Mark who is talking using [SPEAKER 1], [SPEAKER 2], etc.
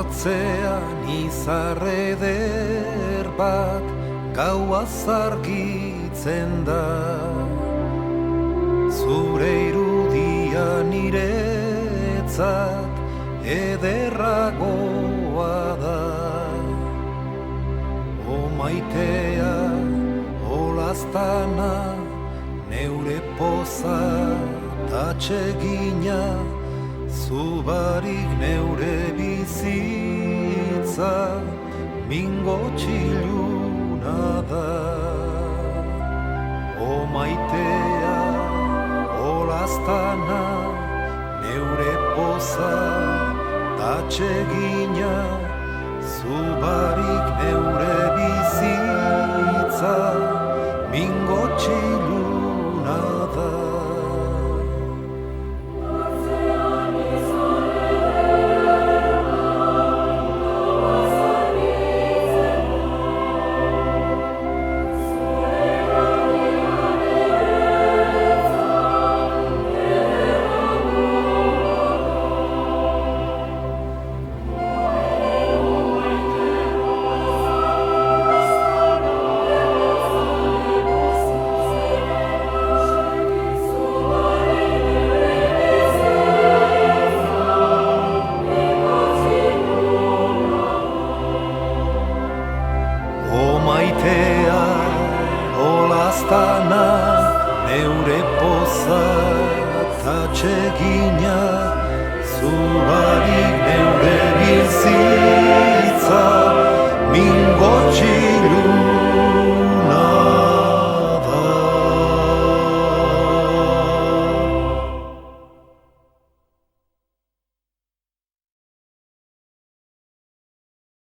[SPEAKER 1] Hotzean izar eder bat gaua zargitzen da. Zure irudia niretzat ederragoa da. O maitea, o lastana, neure poza tatsegina, zubarik neure bizitza, mingo txiluna da. O maitea, o lastana, neure poza tatsegina, zubarik neure bizitza, mingo txiluna da. Maitea, olaztana, neure poza tatsegina, zubarik neure bizitza, mingo txiluna.